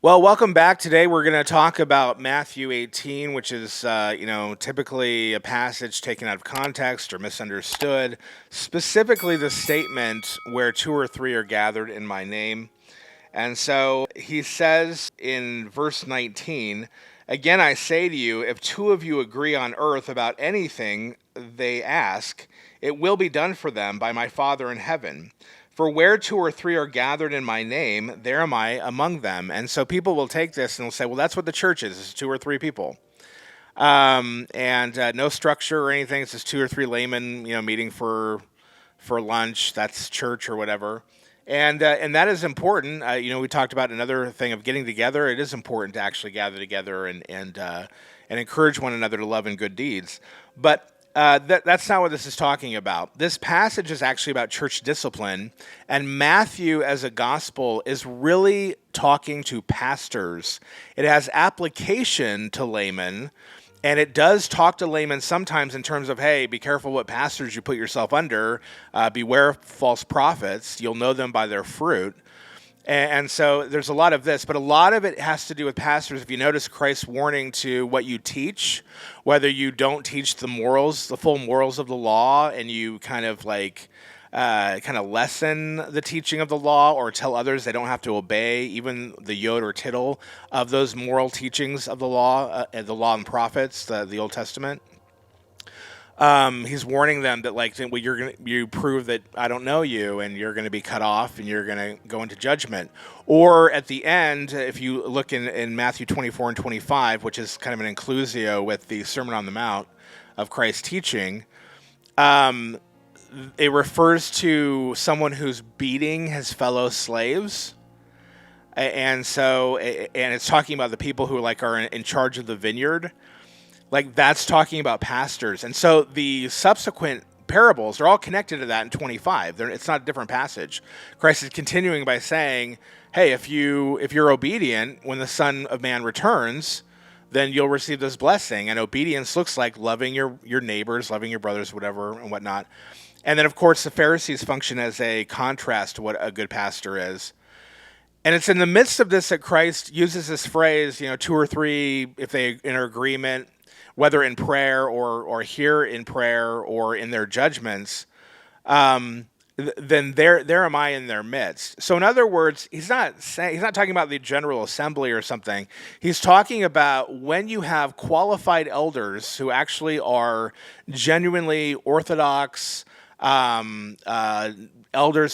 Well, welcome back. Today we're going to talk about Matthew 18, which is, typically a passage taken out of context or misunderstood, specifically the statement where two or three are gathered in my name. And so he says in verse 19, "Again I say to you, if two of you agree on earth about anything they ask, it will be done for them by my Father in heaven. For where two or three are gathered in my name, there am I among them." And so people will take this and will say, well, that's what the church is two or three people. And no structure or anything. It's just two or three laymen, meeting for lunch. That's church or whatever. And that is important. We talked about another thing of getting together. It is important to actually gather together and encourage one another to love and good deeds. But that's not what this is talking about. This passage is actually about church discipline, and Matthew, as a gospel, is really talking to pastors. It has application to laymen, and it does talk to laymen sometimes in terms of, hey, be careful what pastors you put yourself under. Beware false prophets. You'll know them by their fruit. And so there's a lot of this, but a lot of it has to do with pastors. If you notice Christ's warning to what you teach, whether you don't teach the morals, the full morals of the law, and you kind of lessen the teaching of the law or tell others they don't have to obey even the yod or tittle of those moral teachings of the law and prophets, the Old Testament. He's warning them that you prove that I don't know you, and you're going to be cut off, and you're going to go into judgment. Or at the end, if you look in Matthew 24 and 25, which is kind of an inclusio with the Sermon on the Mount of Christ's teaching, it refers to someone who's beating his fellow slaves. And it's talking about the people who are in charge of the vineyard. That's talking about pastors. And so the subsequent parables are all connected to that in 25. It's not a different passage. Christ is continuing by saying, hey, if you're obedient when the Son of Man returns, then you'll receive this blessing. And obedience looks like loving your neighbors, loving your brothers, whatever, and whatnot. And then, of course, the Pharisees function as a contrast to what a good pastor is. And it's in the midst of this that Christ uses this phrase, two or three, if they in agreement, whether in prayer or here in prayer or in their judgments, then there am I in their midst. So in other words, he's not talking about the general assembly or something. He's talking about when you have qualified elders who actually are genuinely orthodox, elders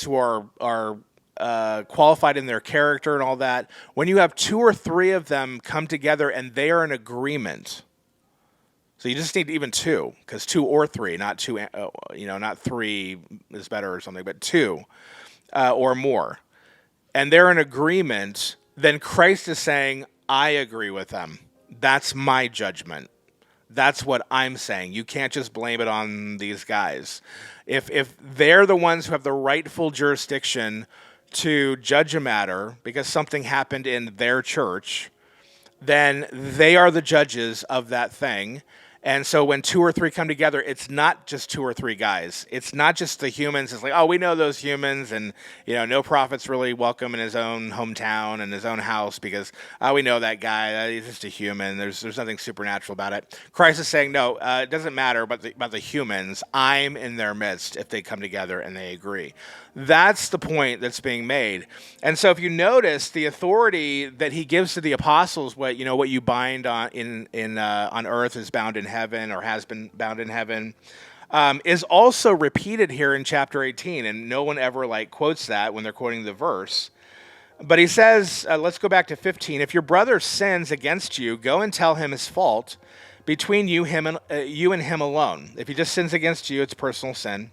who are qualified in their character and all that. When you have two or three of them come together and they are in agreement. So you just need even two, because two or three, not two, not three is better or something, but two or more. And they're in agreement, then Christ is saying, I agree with them. That's my judgment. That's what I'm saying. You can't just blame it on these guys. If they're the ones who have the rightful jurisdiction to judge a matter because something happened in their church, then they are the judges of that thing. And so when two or three come together, it's not just two or three guys. It's not just the humans. It's like, oh, we know those humans, and no prophet's really welcome in his own hometown and his own house because we know that guy. He's just a human. There's nothing supernatural about it. Christ is saying, no, it doesn't matter about the humans. I'm in their midst if they come together and they agree. That's the point that's being made. And so if you notice, the authority that he gives to the apostles, what you bind on earth is bound in heaven, or has been bound in heaven, is also repeated here in chapter 18. And no one ever quotes that when they're quoting the verse. But he says, let's go back to 15. If your brother sins against you, go and tell him his fault between you and him alone. If he just sins against you, it's personal sin.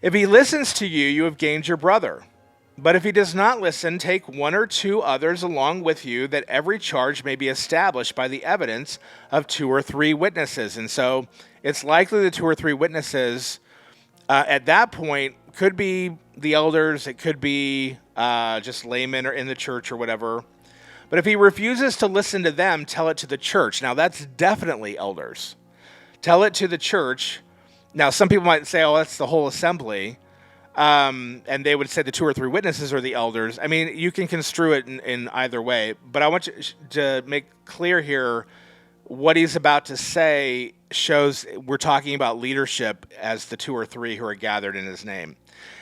If he listens to you, you have gained your brother. But if he does not listen, take one or two others along with you, that every charge may be established by the evidence of two or three witnesses. And so it's likely the two or three witnesses at that point could be the elders. It could be just laymen or in the church or whatever. But if he refuses to listen to them, tell it to the church. Now, that's definitely elders. Tell it to the church. Now, some people might say, oh, that's the whole assembly. And they would say the two or three witnesses are the elders. I mean, you can construe it in either way, but I want you to make clear here what he's about to say shows we're talking about leadership as the two or three who are gathered in his name.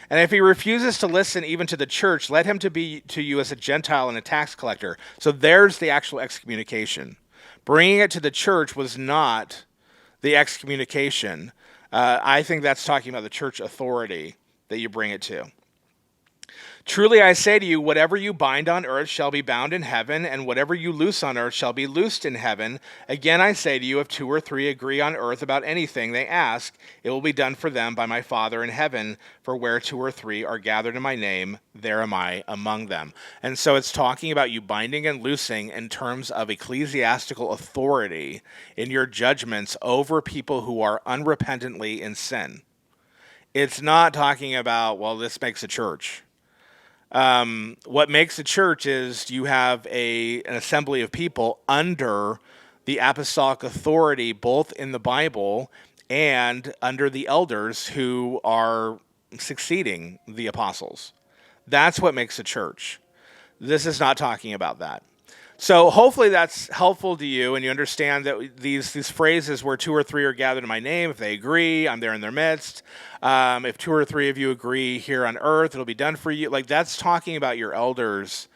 And if he refuses to listen even to the church, let him to be to you as a Gentile and a tax collector. So there's the actual excommunication. Bringing it to the church was not the excommunication. I think that's talking about the church authority that you bring it to. Truly I say to you, whatever you bind on earth shall be bound in heaven, and whatever you loose on earth shall be loosed in heaven. Again I say to you, if two or three agree on earth about anything they ask, it will be done for them by my Father in heaven. For where two or three are gathered in my name, there am I among them. And so it's talking about you binding and loosing in terms of ecclesiastical authority in your judgments over people who are unrepentantly in sin. It's not talking about, well, this makes a church. What makes a church is you have an assembly of people under the apostolic authority, both in the Bible and under the elders who are succeeding the apostles. That's what makes a church. This is not talking about that. So hopefully that's helpful to you, and you understand that these phrases where two or three are gathered in my name, if they agree, I'm there in their midst. If two or three of you agree here on earth, it'll be done for you. Like, that's talking about your elders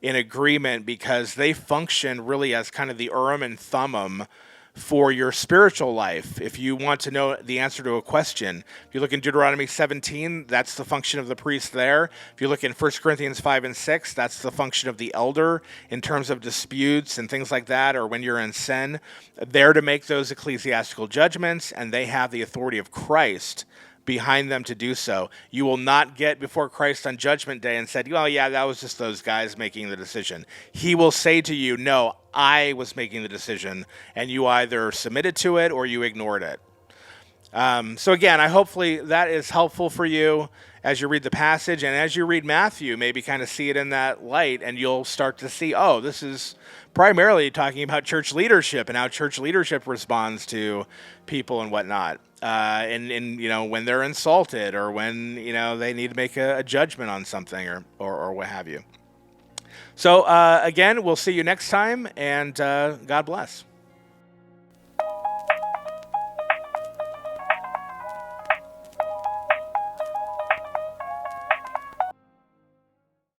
in agreement, because they function really as kind of the Urim and Thummim for your spiritual life. If you want to know the answer to a question, if you look in Deuteronomy 17, that's the function of the priest there. If you look in 1 Corinthians 5 and 6, that's the function of the elder in terms of disputes and things like that, or when you're in sin. They're to make those ecclesiastical judgments, and they have the authority of Christ behind them to do so. You will not get before Christ on Judgment Day and said, well, yeah, that was just those guys making the decision. He will say to you, no, I was making the decision, and you either submitted to it or you ignored it. So again, hopefully that is helpful for you as you read the passage, and as you read Matthew, maybe kind of see it in that light, and you'll start to see, oh, this is primarily talking about church leadership and how church leadership responds to people and whatnot. And when they're insulted, or when, they need to make a judgment on something, or what have you. So again, we'll see you next time, and God bless.